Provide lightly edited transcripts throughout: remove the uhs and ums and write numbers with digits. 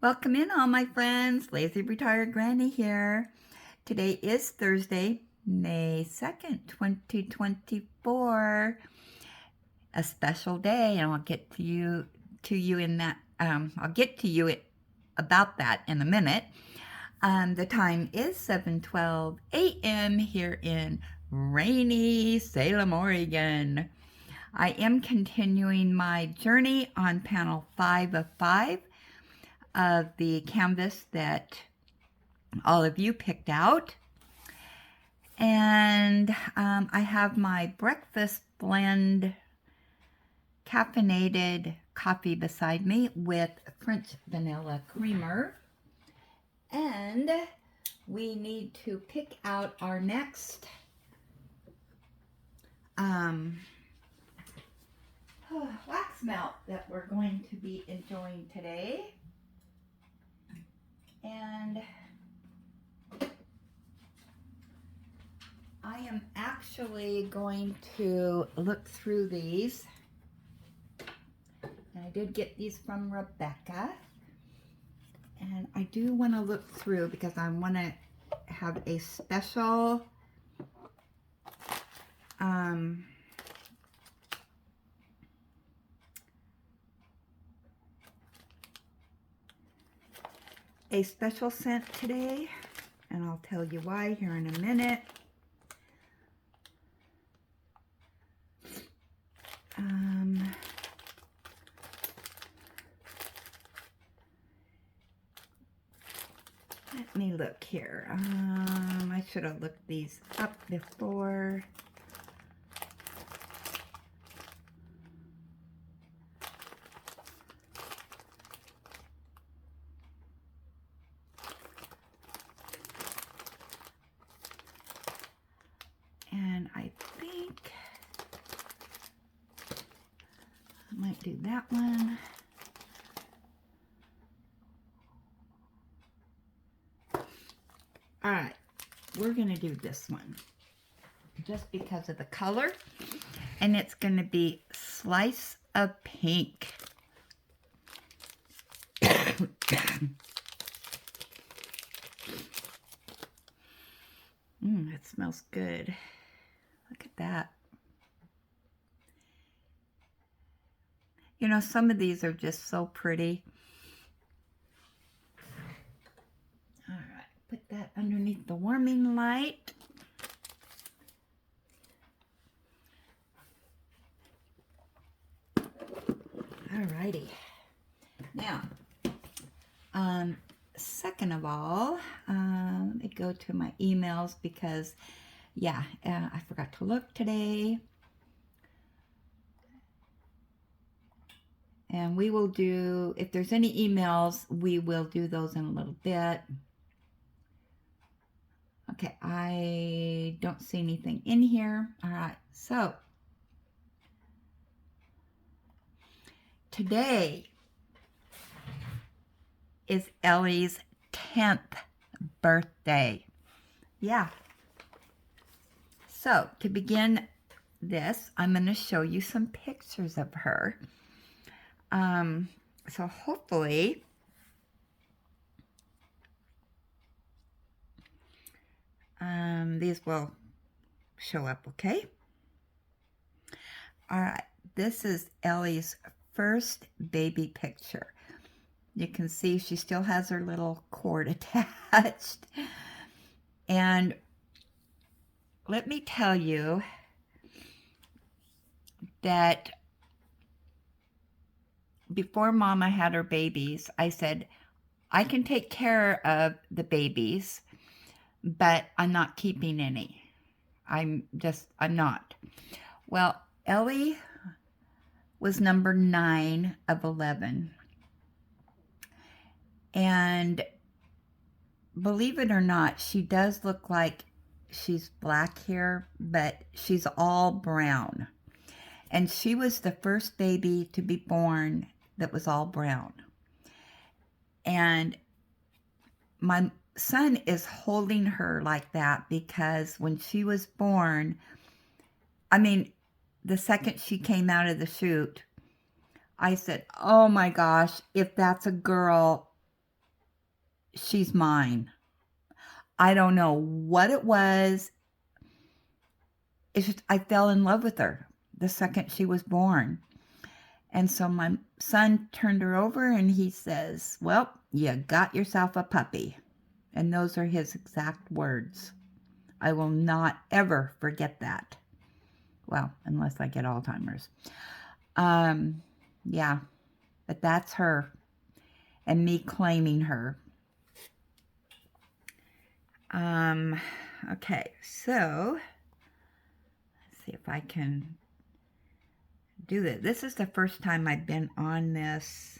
Welcome in, all my friends. Lazy Retired Granny here. Today is Thursday, May 2nd, 2024. A special day, and I'll get to you in that. I'll get to you about that in a minute. The time is 7:12 a.m. here in rainy Salem, Oregon. I am continuing my journey on panel 5 of 5 of the canvas that all of you picked out. And I have my breakfast blend caffeinated coffee beside me with French vanilla creamer. And we need to pick out our next wax melt that we're going to be enjoying today. And I am actually going to look through these. And I did get these from Rebecca. And I do want to look through because I want to have a special scent today, and I'll tell you why here in a minute. Let me look here. I should have looked these up before. And I think I might do that one. All right, we're going to do this one just because of the color, and it's going to be Slice of Pink. It smells good. Look at that. You know, some of these are just so pretty. All right, put that underneath the warming light. All righty. Now, second of all, let me go to my emails because, yeah, I forgot to look today. And we will do, if there's any emails, we will do those in a little bit. Okay, I don't see anything in here. All right, so today is Ellie's 10th birthday. Yeah. So to begin this, I'm going to show you some pictures of her. So hopefully these will show up, okay? All right, this is Ellie's first baby picture. You can see she still has her little cord attached. And let me tell you that before Mama had her babies, I said, I can take care of the babies, but I'm not keeping any. I'm not. Well, Ellie was number 9 of 11. And believe it or not, she does look like she's black here, but she's all brown. And she was the first baby to be born that was all brown. And my son is holding her like that because when she was born, I mean, the second she came out of the chute, I said, oh my gosh, if that's a girl, she's mine. I don't know what it was. It's just I fell in love with her the second she was born. And so my son turned her over and he says, "Well, you got yourself a puppy." And those are his exact words. I will not ever forget that. Well, unless I get Alzheimer's. Yeah, but that's her and me claiming her. Okay, so let's see if I can do this. This is the first time I've been on this.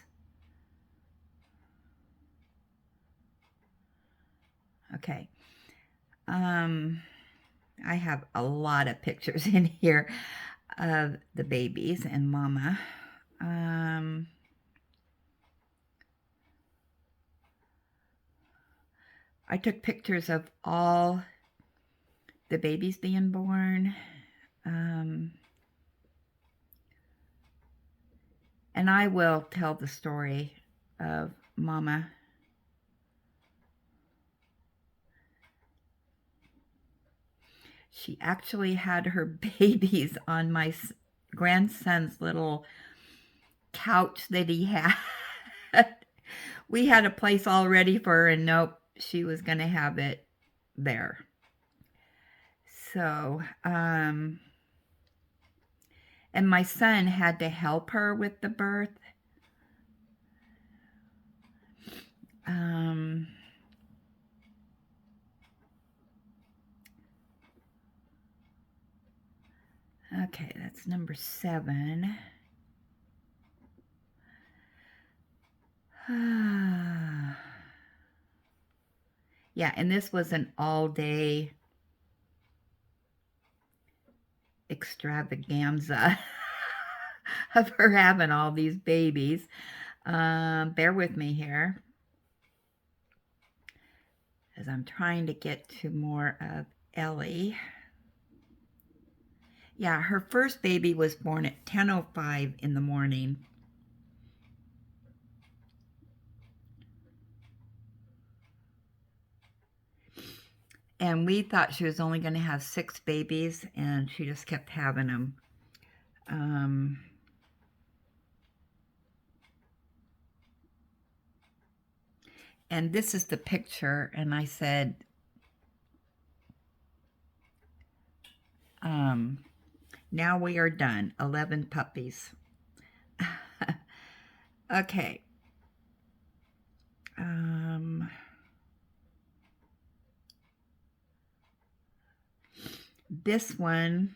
Okay. I have a lot of pictures in here of the babies and Mama. I took pictures of all the babies being born. And I will tell the story of Mama. She actually had her babies on my grandson's little couch that he had. We had a place all ready for her, and nope, she was going to have it there. So, and my son had to help her with the birth. Okay, that's number 7. Yeah, and this was an all-day extravaganza of her having all these babies. Bear with me here, as I'm trying to get to more of Ellie. Yeah, her first baby was born at 10:05 in the morning. And we thought she was only going to have 6 babies, and she just kept having them. And this is the picture, and I said, now we are done. 11 puppies. Okay. This one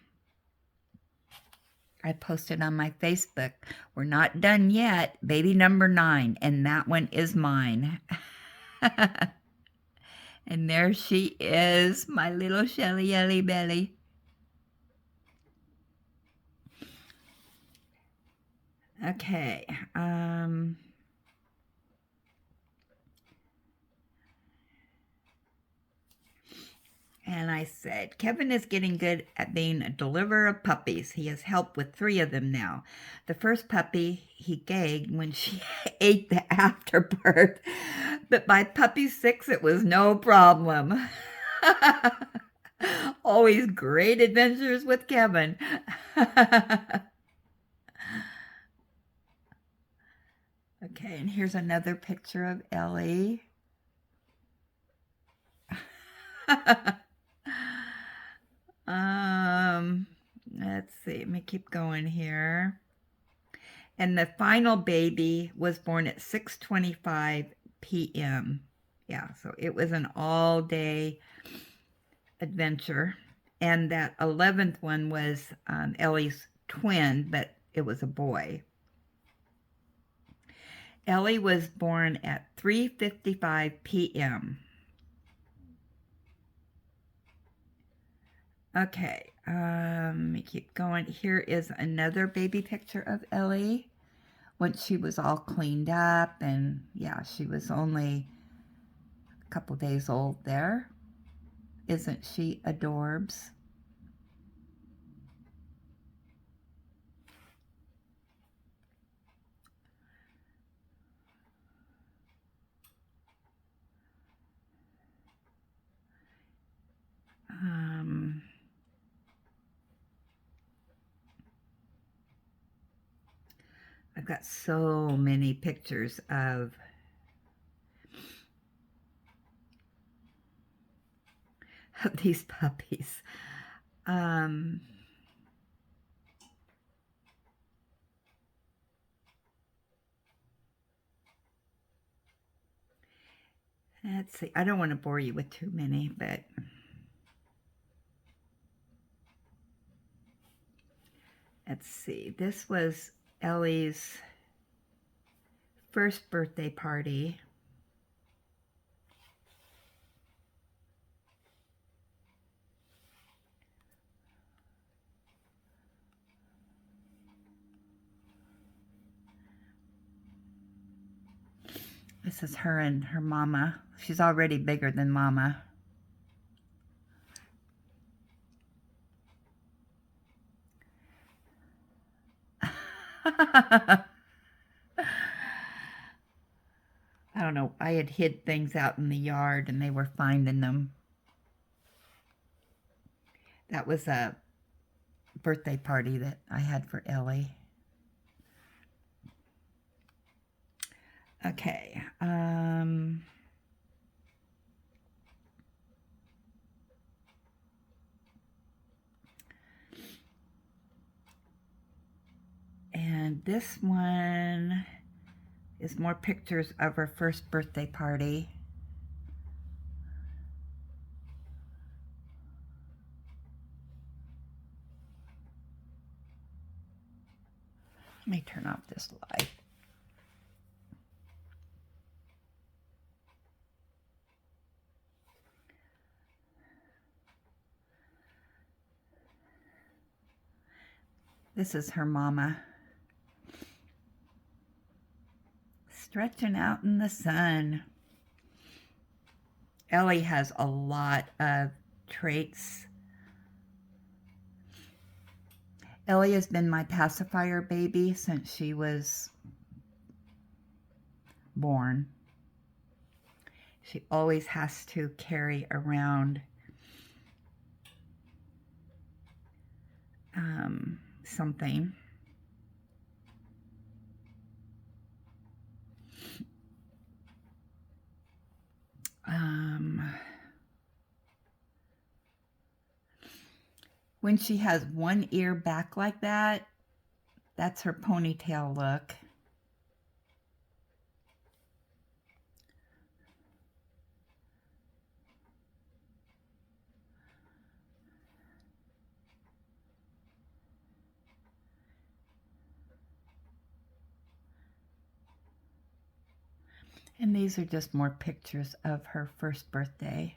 I posted on my Facebook. We're not done yet. Baby number 9, and that one is mine. And there she is, my little Shelly Ellie Belly. Okay. And I said, Kevin is getting good at being a deliverer of puppies. He has helped with 3 of them now. The first puppy he gagged when she ate the afterbirth. But by puppy 6, it was no problem. Always great adventures with Kevin. Okay, and here's another picture of Ellie. Let's see, let me keep going here. And the final baby was born at 6:25 p.m. Yeah, so it was an all-day adventure. And that 11th one was Ellie's twin, but it was a boy. Ellie was born at 3:55 p.m. Okay, let me keep going. Here is another baby picture of Ellie once she was all cleaned up, and yeah, she was only a couple days old there. Isn't she adorbs? I've got so many pictures of these puppies. Let's see. I don't want to bore you with too many, but let's see. This was Ellie's first birthday party. This is her and her mama. She's already bigger than mama. I don't know. I had hid things out in the yard and they were finding them. That was a birthday party that I had for Ellie. Okay. And this one is more pictures of her first birthday party. Let me turn off this light. This is her mama. Stretching out in the sun. Ellie has a lot of traits. Ellie has been my pacifier baby since she was born. She always has to carry around something. When she has one ear back like that, that's her ponytail look. And these are just more pictures of her first birthday.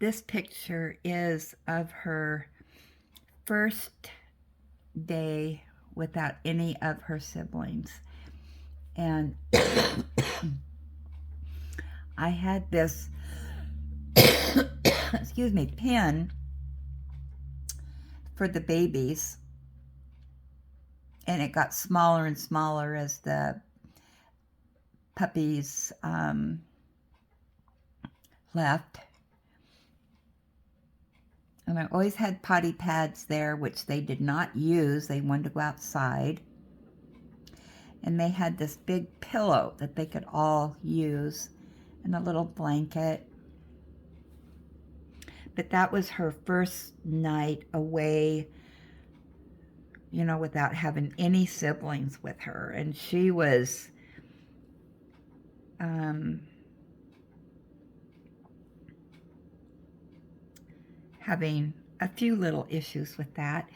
This picture is of her first day without any of her siblings. And I had this, excuse me, pin for the babies. And it got smaller and smaller as the puppies left. And I always had potty pads there, which they did not use. They wanted to go outside. And they had this big pillow that they could all use and a little blanket. But that was her first night away, you know, without having any siblings with her. And she was having a few little issues with that.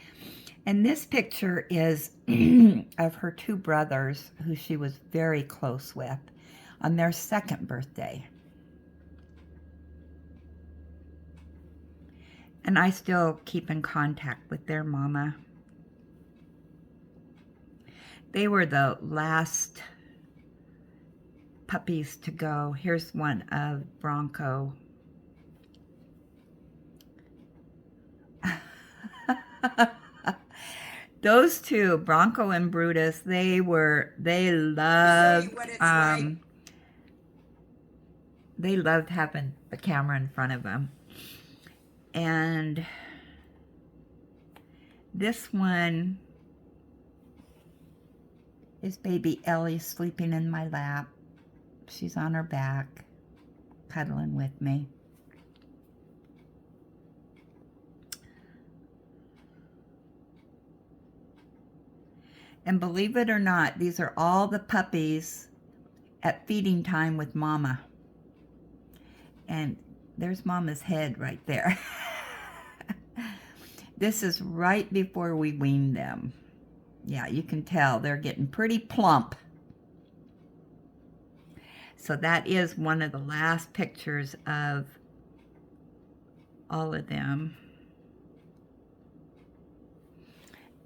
And this picture is of her two brothers who she was very close with on their second birthday. And I still keep in contact with their mama. They were the last puppies to go. Here's one of Bronco. Those two, Bronco and Brutus, they loved they loved having the camera in front of them. And this one is baby Ellie sleeping in my lap. She's on her back, cuddling with me. And believe it or not, these are all the puppies at feeding time with Mama. And there's Mama's head right there. This is right before we weaned them. Yeah, you can tell they're getting pretty plump. So that is one of the last pictures of all of them.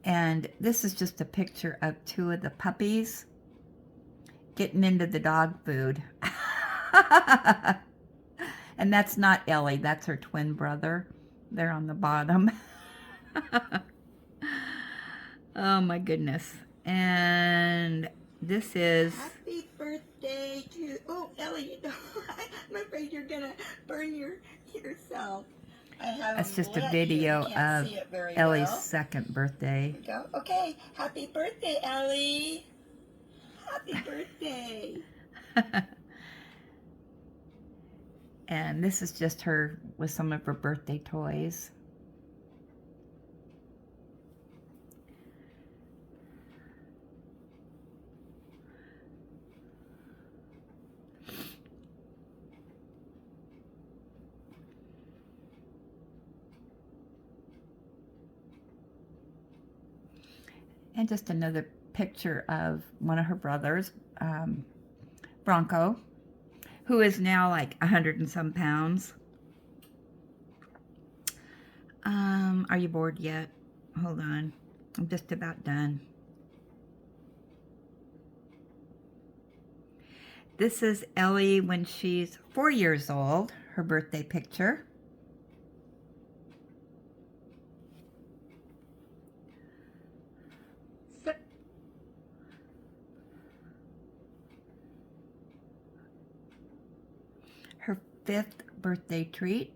And this is just a picture of two of the puppies getting into the dog food. And that's not Ellie, that's her twin brother. They're on the bottom. Oh my goodness. And this is... Happy birthday to... Oh, Ellie, I'm afraid you're going to burn yourself. That's just a video of Ellie's second birthday. Go. Okay, happy birthday, Ellie. Happy birthday. And this is just her with some of her birthday toys. And just another picture of one of her brothers, Bronco, who is now like 100 and some pounds. Are you bored yet? Hold on. I'm just about done. This is Ellie when she's 4 years old, her birthday picture. Her 5th birthday treat.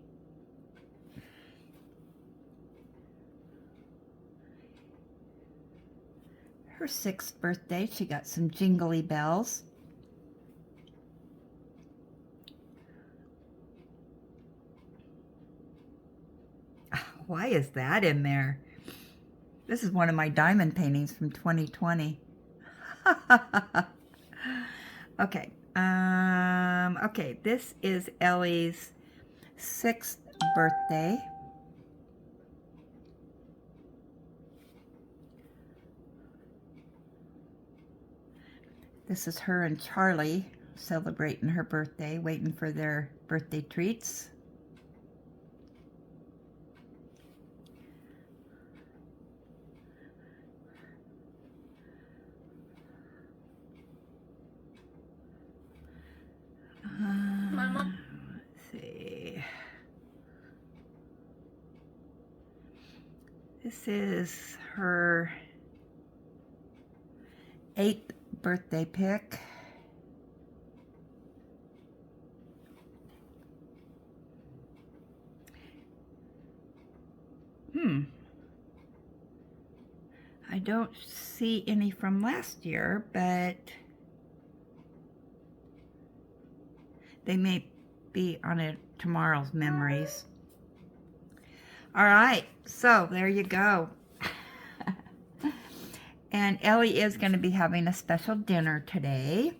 Her 6th birthday, she got some jingly bells. Why is that in there? This is one of my diamond paintings from 2020. Okay. Okay, this is Ellie's 6th birthday. This is her and Charlie celebrating her birthday, waiting for their birthday treats. Mama. Let's see. This is her 8th birthday pic. I don't see any from last year, but they may be on tomorrow's memories. All right, so there you go. And Ellie is going to be having a special dinner today.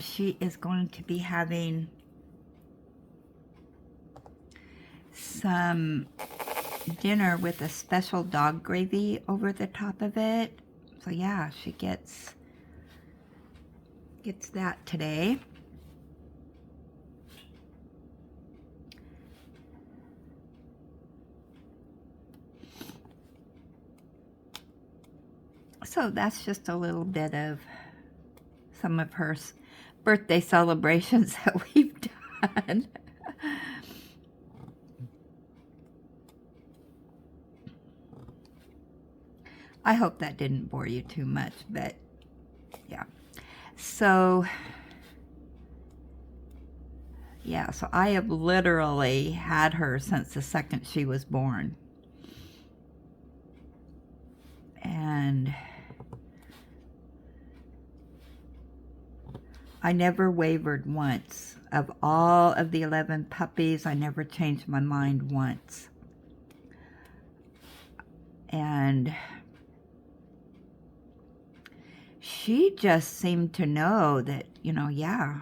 She is going to be having some dinner with a special dog gravy over the top of it. So yeah, she gets that today. So that's just a little bit of some of her birthday celebrations that we've done. I hope that didn't bore you too much, but Yeah. So, yeah, so I have literally had her since the second she was born. And I never wavered once. Of all of the 11 puppies, I never changed my mind once. And she just seemed to know that, yeah,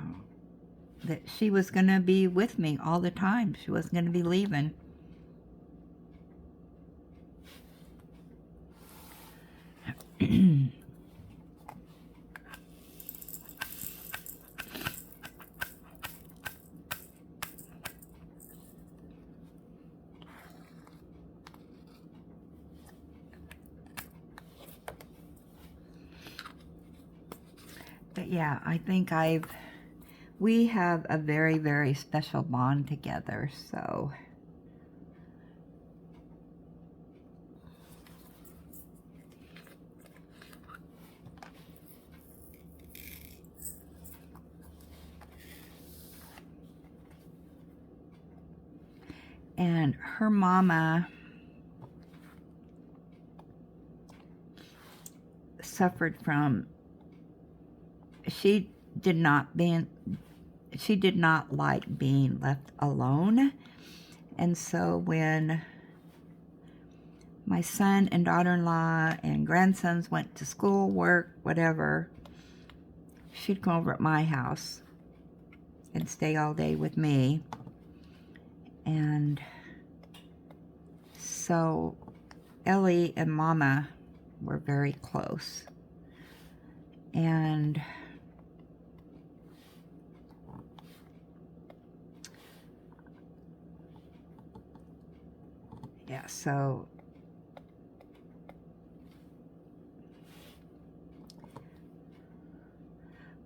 that she was going to be with me all the time. She wasn't going to be leaving. But yeah, I think we have a very, very special bond together, so. And her mama suffered from, she did not like being left alone. And so when my son and daughter-in-law and grandsons went to school, work, whatever, she'd come over at my house and stay all day with me. And so Ellie and Mama were very close. And yeah, so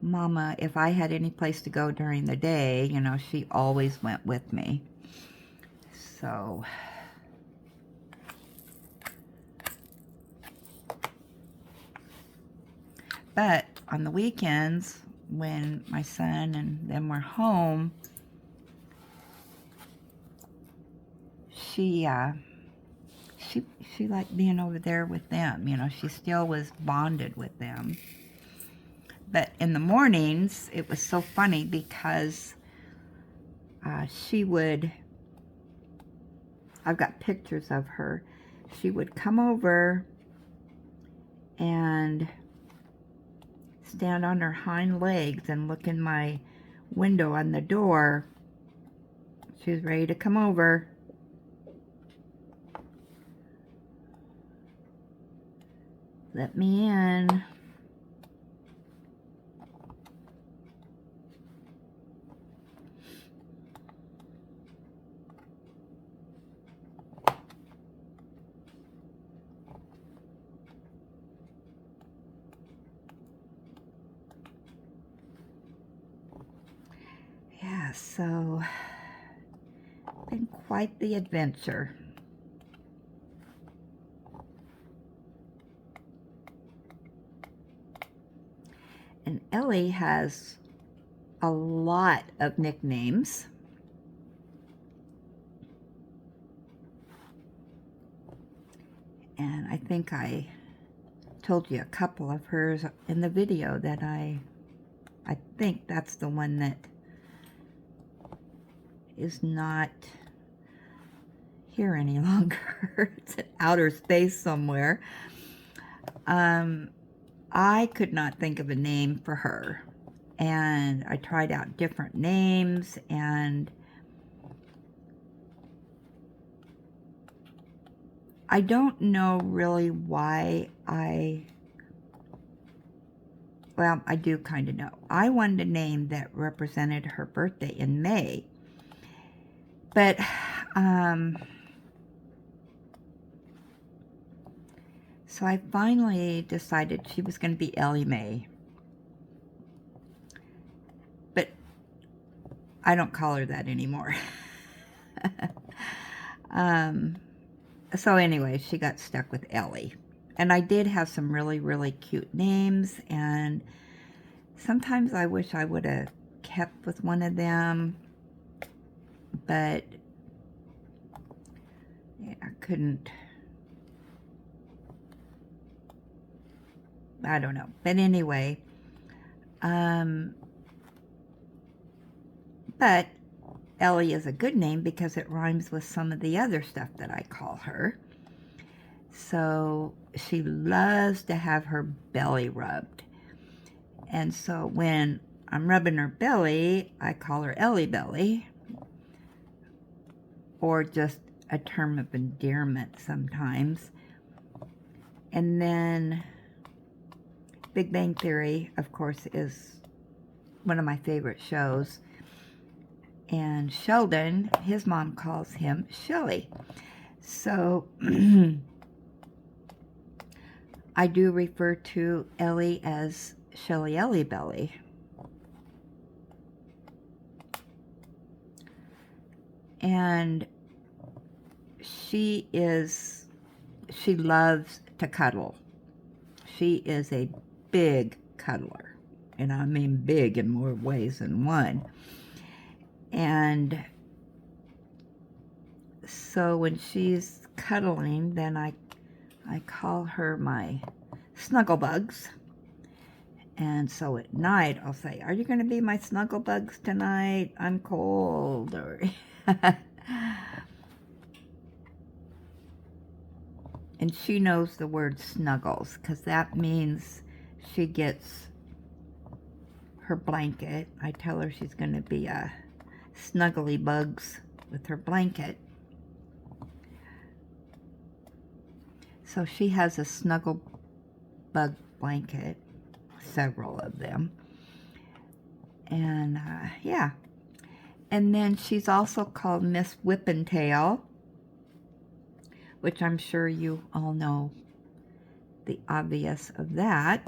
Mama, if I had any place to go during the day, she always went with me. So, but on the weekends, when my son and them were home, she liked being over there with them. She still was bonded with them. But in the mornings, it was so funny because she would, I've got pictures of her, she would come over and stand on her hind legs and look in my window on the door. She was ready to come over. Let me in. Yeah, so been quite the adventure. And Ellie has a lot of nicknames. And I think I told you a couple of hers in the video that I think that's the one that is not here any longer. It's in outer space somewhere. I could not think of a name for her. And I tried out different names, and I don't know really why well, I do kind of know. I wanted a name that represented her birthday in May. But, so I finally decided she was going to be Ellie Mae. But I don't call her that anymore. So anyway, she got stuck with Ellie. And I did have some really, really cute names, and Sometimes I wish I would have kept with one of them, but yeah, I couldn't. I don't know. But anyway, but Ellie is a good name because it rhymes with some of the other stuff that I call her. So she loves to have her belly rubbed. And so when I'm rubbing her belly, I call her Ellie Belly, or just a term of endearment sometimes. And then Big Bang Theory, of course, is one of my favorite shows. And Sheldon, his mom calls him Shelly. So I do refer to Ellie as Shelly Ellie Belly. And she loves to cuddle. She is a big cuddler. And I mean big in more ways than one. And so when she's cuddling, then I call her my Snugglebugs. And so at night, I'll say, "Are you going to be my Snugglebugs tonight? I'm cold." Or and she knows the word snuggles because that means she gets her blanket. I tell her she's going to be a snuggly bugs with her blanket. So she has a snuggle bug blanket, several of them. And yeah. And then she's also called Miss Whippentail, which I'm sure you all know the obvious of that.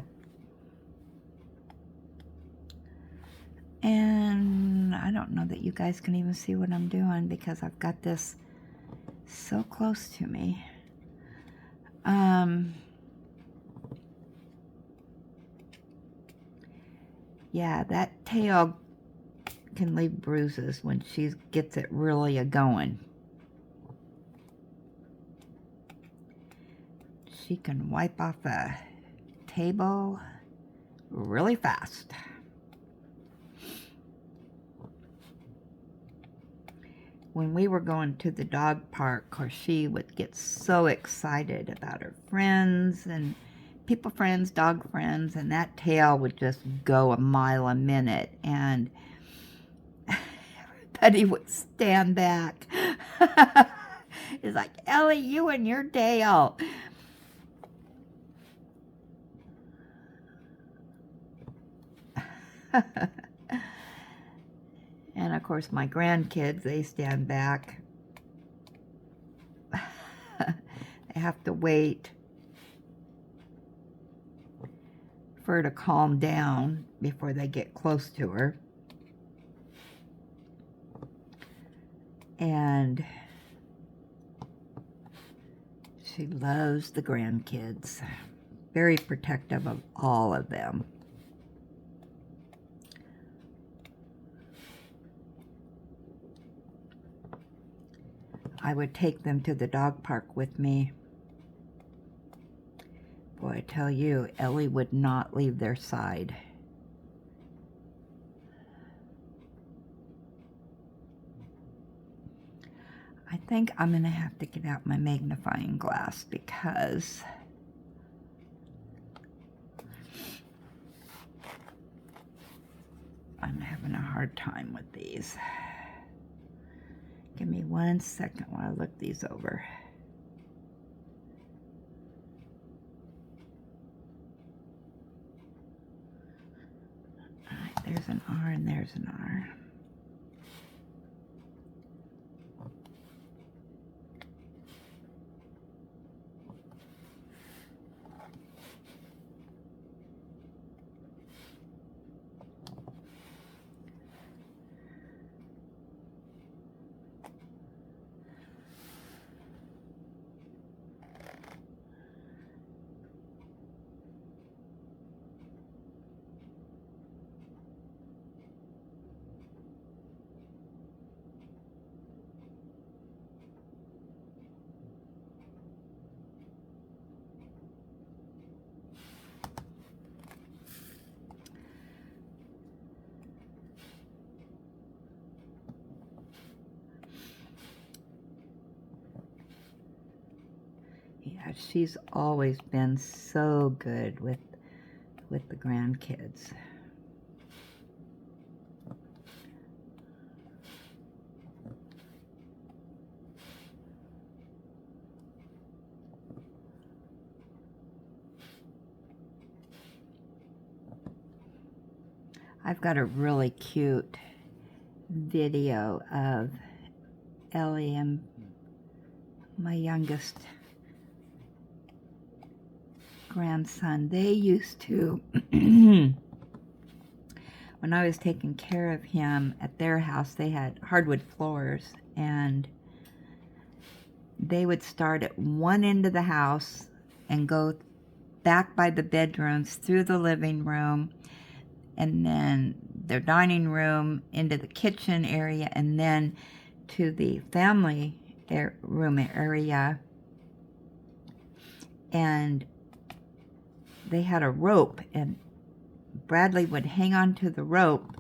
And I don't know that you guys can even see what I'm doing because I've got this so close to me. Yeah, that tail can leave bruises when she gets it really a-going. She can wipe off a table really fast. When we were going to the dog park, of course, she would get so excited about her friends and people friends, dog friends, and that tail would just go a mile a minute, and everybody would stand back. It's like, "Ellie, you and your tail." And of course my grandkids, they stand back. They have to wait for her to calm down before they get close to her. And she loves the grandkids. Very protective of all of them. I would take them to the dog park with me. Boy, I tell you, Ellie would not leave their side. I think I'm going to have to get out my magnifying glass because I'm having a hard time with these. Give me 1 second while I look these over. All right, there's an R and there's an R. Yeah, she's always been so good with the grandkids. I've got a really cute video of Ellie and my youngest grandson. They used to, when I was taking care of him at their house, they had hardwood floors, and they would start at one end of the house and go back by the bedrooms through the living room, and then their dining room into the kitchen area, and then to the family room area. And they had a rope, and Bradley would hang on to the rope,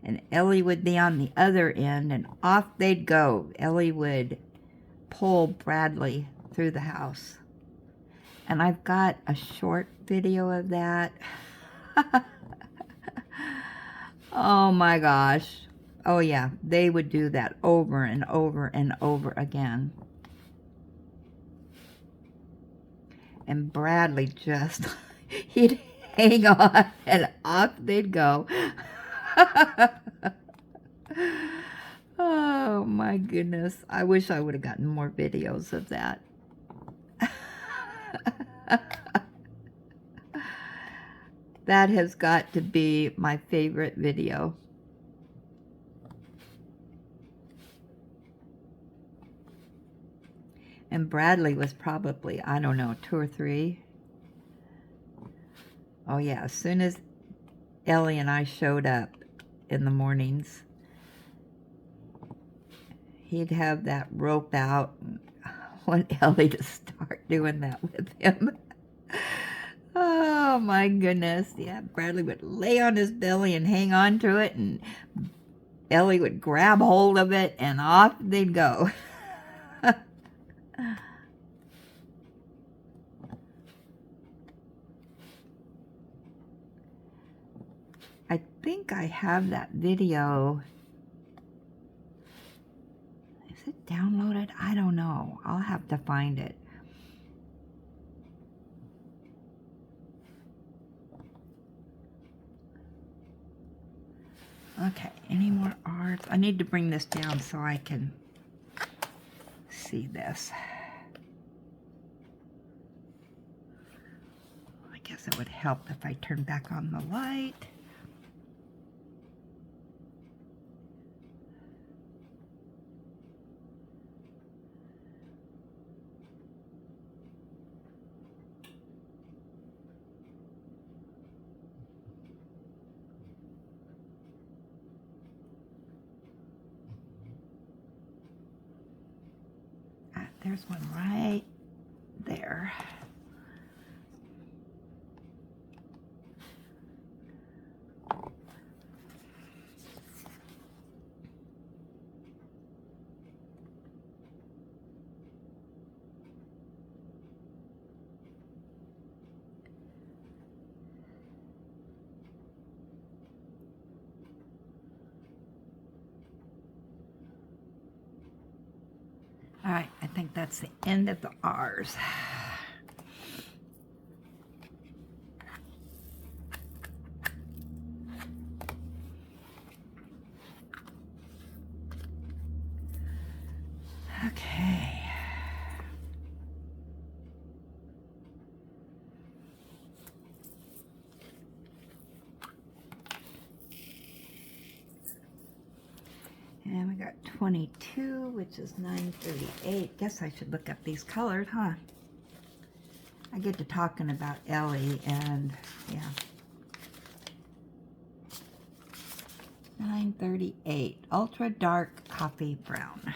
and Ellie would be on the other end, and off they'd go. Ellie would pull Bradley through the house. And I've got a short video of that. Oh my gosh. Oh yeah, they would do that over and over and over again. And Bradley just, he'd hang on and off they'd go. Oh my goodness. I wish I would have gotten more videos of that. That has got to be my favorite video. And Bradley was probably, I don't know, 2 or 3. Oh yeah, as soon as Ellie and I showed up in the mornings, he'd have that rope out and I want Ellie to start doing that with him. Oh my goodness. Yeah, Bradley would lay on his belly and hang on to it, and Ellie would grab hold of it, and off they'd go. I think I have that video. Is it downloaded? I don't know. I'll have to find it. Okay, any more arts? I need to bring this down so I can see this. I guess it would help if I turn back on the light. There's one right there. All right, I think that's the end of the R's. Okay. And we got 22, which is 938. Guess I should look up these colors, huh? I get to talking about Ellie, and yeah. 938, ultra dark coffee brown.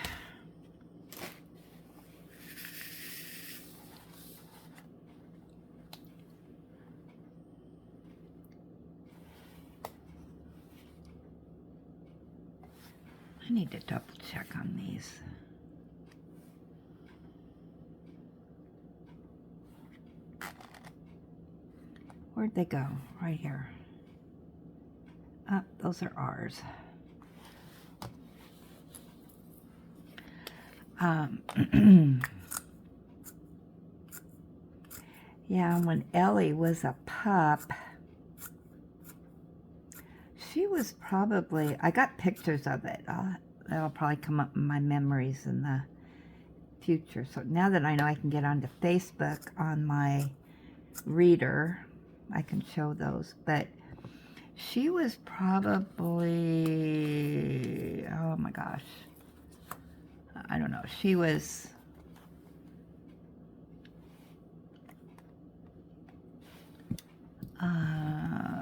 I need to double check on these. Where'd they go? Right here. Oh, those are ours. Yeah, when Ellie was a pup, she was probably, I got pictures of it. That'll probably come up in my memories in the future. So now that I know I can get onto Facebook on my reader, I can show those. But she was probably, oh my gosh, I don't know. She was,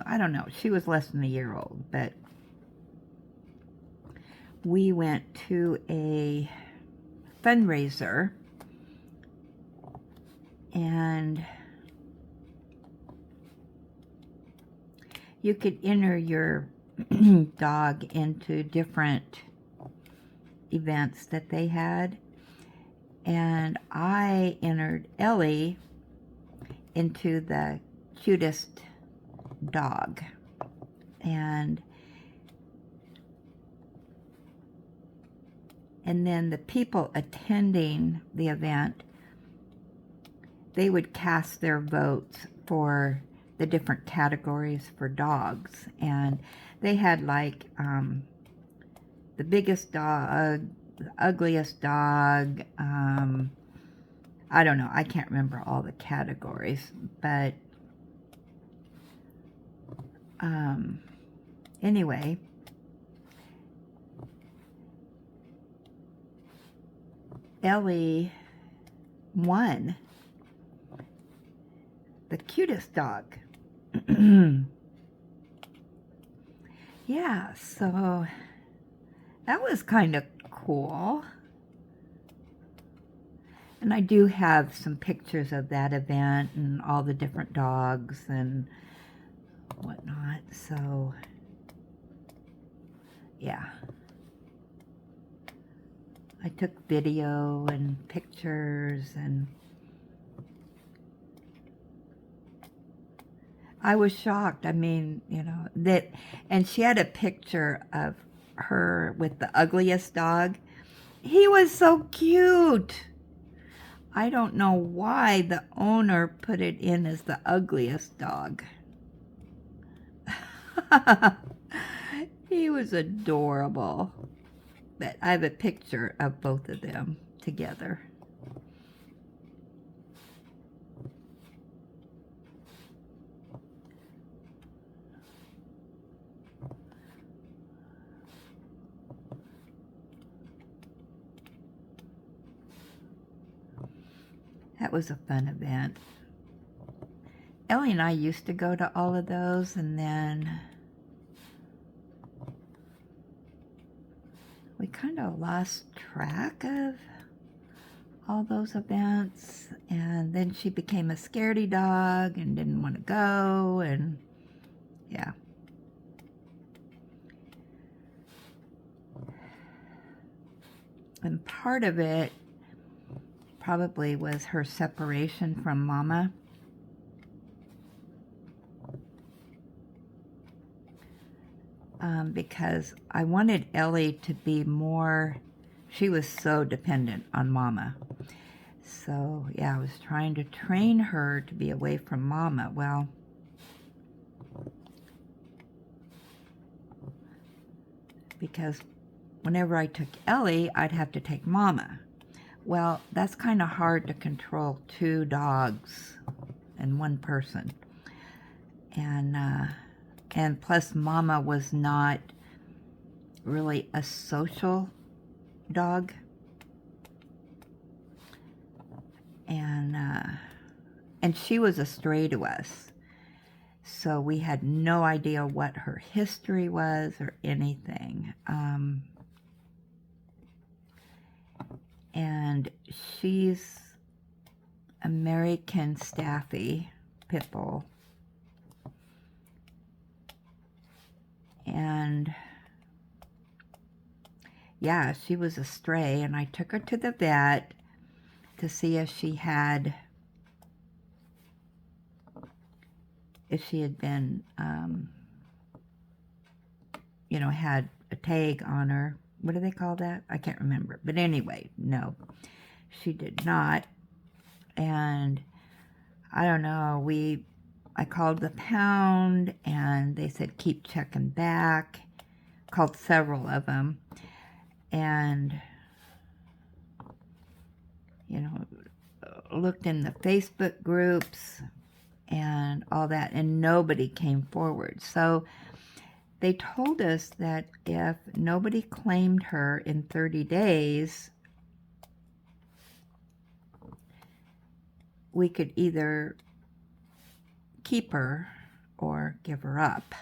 I don't know. She was less than a year old, but we went to a fundraiser and you could enter your dog into different events that they had, and I entered Ellie into the cutest dog. And then the people attending the event, they would cast their votes for the different categories for dogs. And they had like the biggest dog, the ugliest dog, I don't know, I can't remember all the categories, but anyway, Ellie won the cutest dog. Yeah, so that was kind of cool. And I do have some pictures of that event and all the different dogs and whatnot. So, yeah. I took video and pictures, and I was shocked. I mean, you know, that, and she had a picture of her with the ugliest dog. He was so cute. I don't know why the owner put it in as the ugliest dog. He was adorable. But I have a picture of both of them together. That was a fun event. Ellie and I used to go to all of those, and then we kind of lost track of all those events, and then she became a scaredy dog and didn't want to go, and yeah. And part of it probably was her separation from Mama. Because I wanted Ellie to be more, she was so dependent on Mama. So, yeah, I was trying to train her to be away from Mama. Well, because whenever I took Ellie, I'd have to take Mama. Well, that's kind of hard to control two dogs and one person. And plus Mama was not really a social dog. And she was a stray to us. So we had no idea what her history was or anything. And she's American Staffy Pit Bull. And yeah, she was a stray, and I took her to the vet to see if she had if she had been, had a tag on her. What do they call that? I can't remember. But anyway, no, she did not. And I don't know, I called the pound and they said keep checking back. Called several of them. And, looked in the Facebook groups and all that, and nobody came forward. So they told us that if nobody claimed her in 30 days, we could either keep her or give her up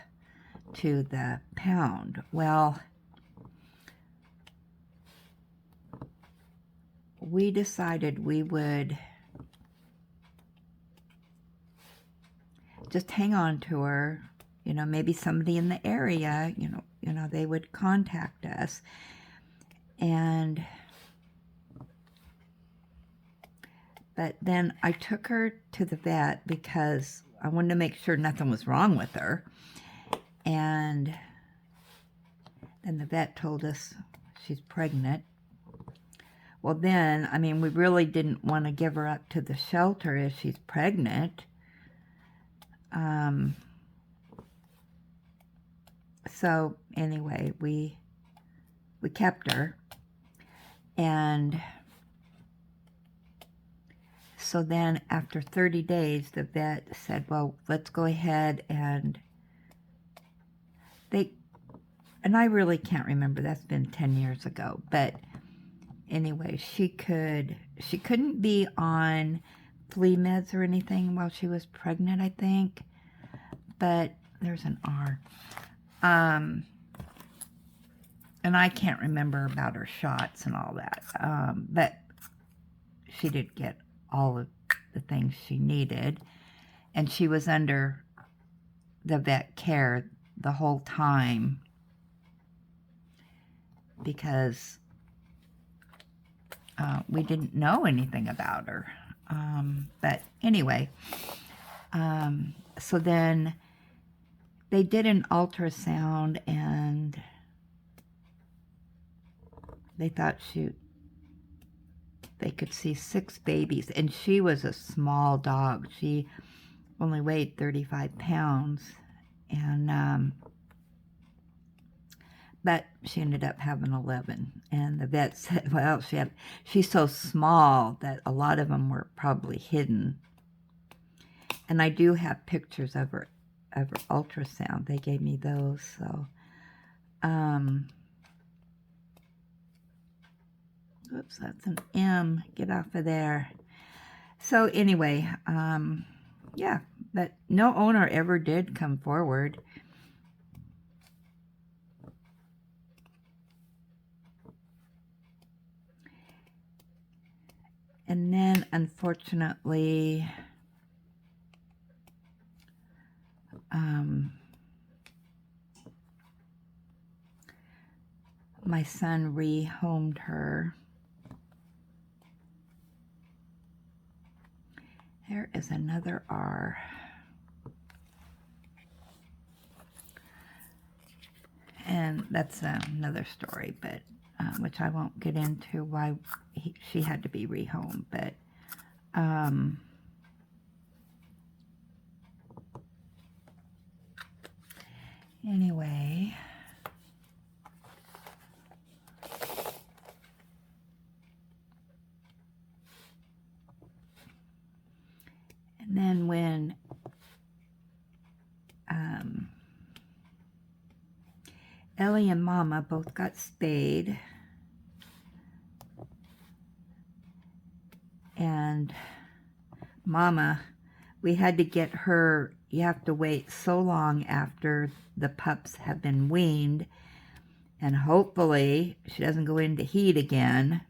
to the pound. Well, we decided we would just hang on to her. Maybe somebody in the area, they would contact us. But then I took her to the vet because I wanted to make sure nothing was wrong with her. And then the vet told us she's pregnant. Well, then, we really didn't want to give her up to the shelter if she's pregnant. So anyway, we kept her. And so then after 30 days, the vet said, well, let's go ahead and I really can't remember, that's been 10 years ago, but anyway, she couldn't be on flea meds or anything while she was pregnant, I think, but there's an R. And I can't remember about her shots and all that, but she did get all of the things she needed, and she was under the vet care the whole time because we didn't know anything about her. But anyway, so then they did an ultrasound and they thought they could see 6 babies, and she was a small dog. She only weighed 35 pounds, and but she ended up having 11. And the vet said, well, she's so small that a lot of them were probably hidden. And I do have pictures of her ultrasound. They gave me those, so oops, that's an M. Get off of there. So anyway, yeah, but no owner ever did come forward. And then, unfortunately, my son rehomed her. There is another R. And that's another story, but which I won't get into why she had to be rehomed. But anyway, and then when Ellie and Mama both got spayed, and Mama, we had to get her, you have to wait so long after the pups have been weaned, and hopefully she doesn't go into heat again.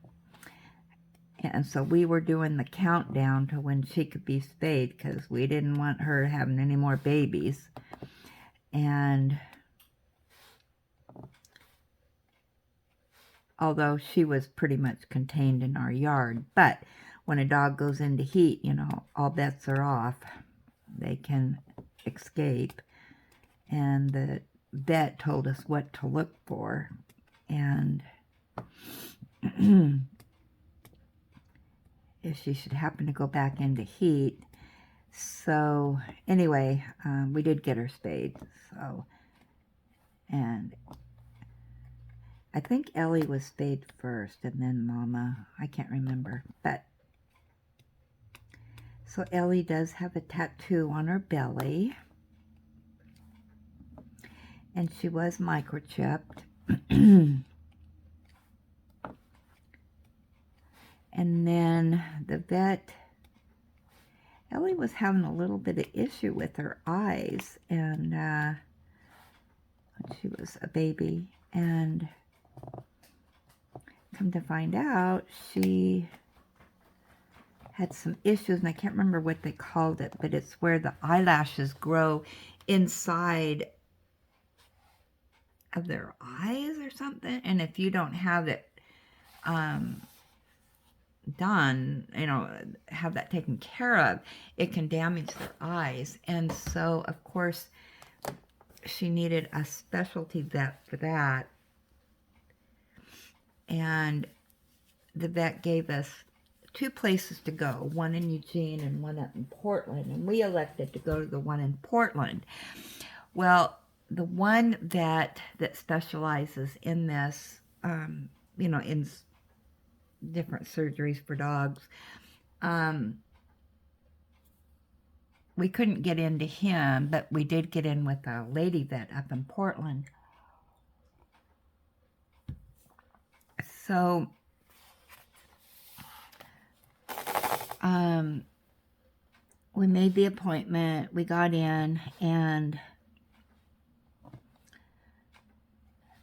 And so we were doing the countdown to when she could be spayed because we didn't want her having any more babies. And although she was pretty much contained in our yard, but when a dog goes into heat, all bets are off. They can escape. And the vet told us what to look for. And if she should happen to go back into heat. So anyway, we did get her spayed. So, and I think Ellie was spayed first and then Mama. I can't remember. But so Ellie does have a tattoo on her belly. And she was microchipped. And then the vet, Ellie was having a little bit of issue with her eyes, and when she was a baby, and come to find out, she had some issues, and I can't remember what they called it, but it's where the eyelashes grow inside of their eyes or something, and if you don't have it done, have that taken care of, it can damage their eyes. And so, of course, she needed a specialty vet for that. And the vet gave us 2 places to go, one in Eugene and one up in Portland. And we elected to go to the one in Portland. Well, the one vet that specializes in this, in different surgeries for dogs, we couldn't get into him, but we did get in with a lady vet up in Portland. So we made the appointment, we got in, and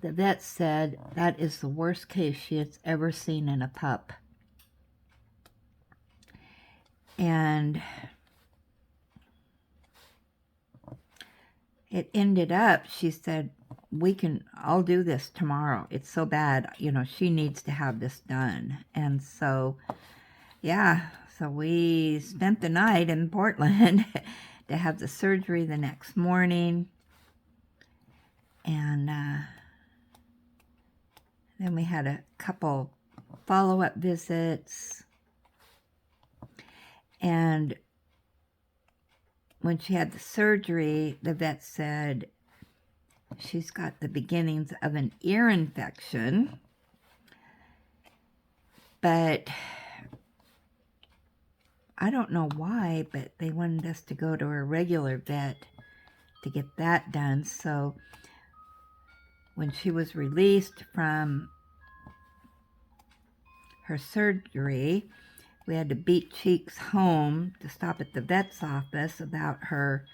the vet said that is the worst case she has ever seen in a pup. And it ended up, she said, I'll do this tomorrow. It's so bad, she needs to have this done. And so, yeah, so we spent the night in Portland to have the surgery the next morning. And then we had a couple follow-up visits. And when she had the surgery, the vet said she's got the beginnings of an ear infection. But I don't know why, but they wanted us to go to a regular vet to get that done. So when she was released from her surgery, we had to beat Cheeks home to stop at the vet's office about her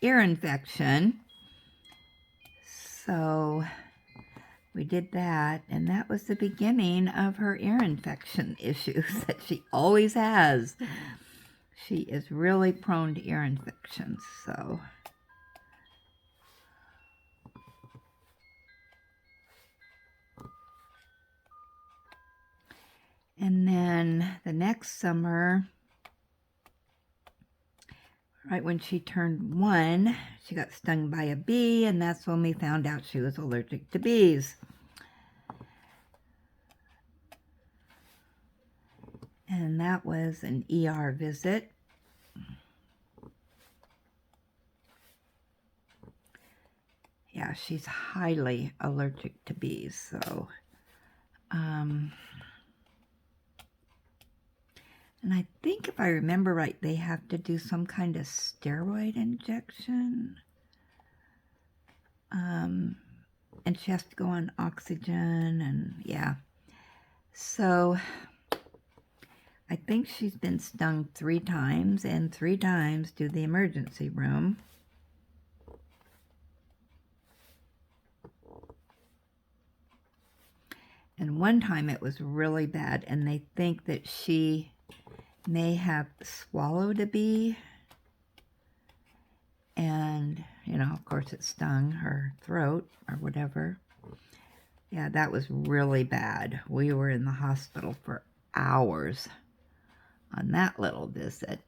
ear infection. So we did that, and that was the beginning of her ear infection issues that she always has. She is really prone to ear infections, so. And then the next summer, right when she turned 1, she got stung by a bee, and that's when we found out she was allergic to bees. And that was an ER visit. Yeah, she's highly allergic to bees, so and I think if I remember right, they have to do some kind of steroid injection. And she has to go on oxygen, and yeah. So I think she's been stung 3 times, and 3 times to the emergency room. And one time it was really bad, and they think that she may have swallowed a bee, and of course it stung her throat or whatever. Yeah, that was really bad. We were in the hospital for hours on that little visit.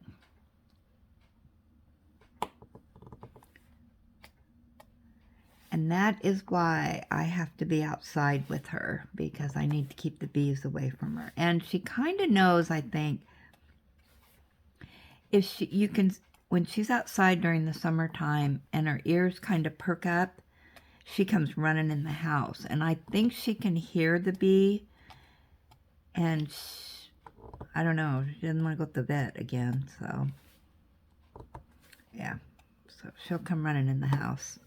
And that is why I have to be outside with her, because I need to keep the bees away from her. And she kind of knows, I think, if you can, when she's outside during the summertime and her ears kind of perk up, she comes running in the house. And I think she can hear the bee, and I don't know, she doesn't want to go to the vet again, so yeah. So she'll come running in the house.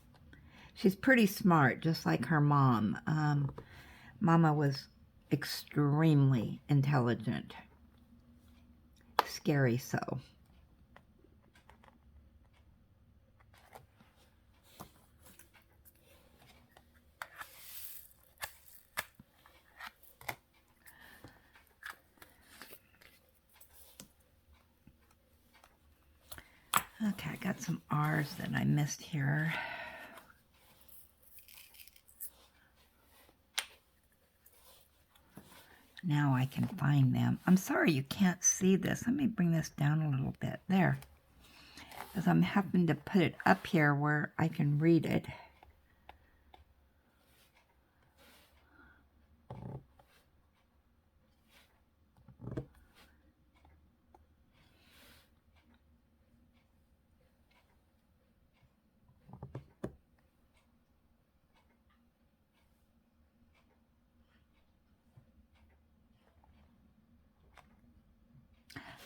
She's pretty smart, just like her mom. Mama was extremely intelligent. Scary so. Okay, I got some R's that I missed here. Now I can find them. I'm sorry you can't see this. Let me bring this down a little bit. There. Because I'm having to put it up here where I can read it.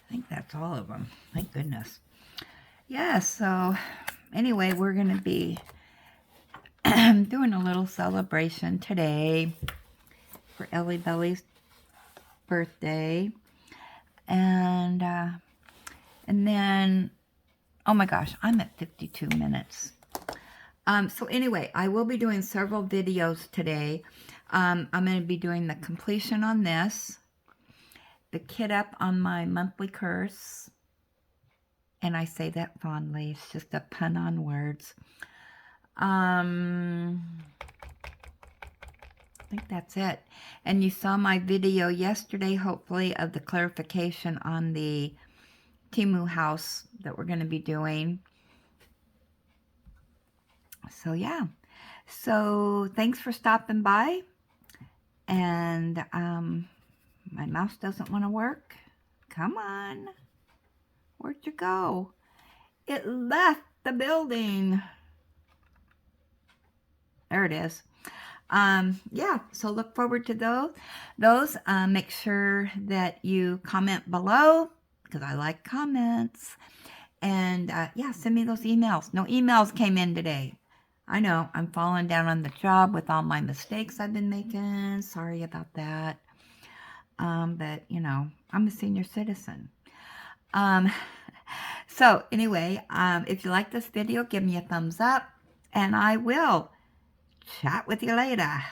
I think that's all of them. Thank goodness. Yeah, so anyway, we're going to be doing a little celebration today for Ellie Belly's birthday. And then, oh my gosh, I'm at 52 minutes. So anyway, I will be doing several videos today. I'm going to be doing the completion on this, the kit up on my monthly curse, and I say that fondly. It's just a pun on words. I think that's it. And you saw my video yesterday, hopefully, of the clarification on the Temu house that we're going to be doing. So yeah. So thanks for stopping by. And my mouse doesn't want to work. Come on. Where'd you go? It left the building. There it is. Yeah, so look forward to those. Make sure that you comment below, because I like comments. And yeah, send me those emails. No emails came in today. I know, I'm falling down on the job with all my mistakes I've been making. Sorry about that. But, you know, I'm a senior citizen. So anyway, if you like this video, give me a thumbs up, and I will chat with you later.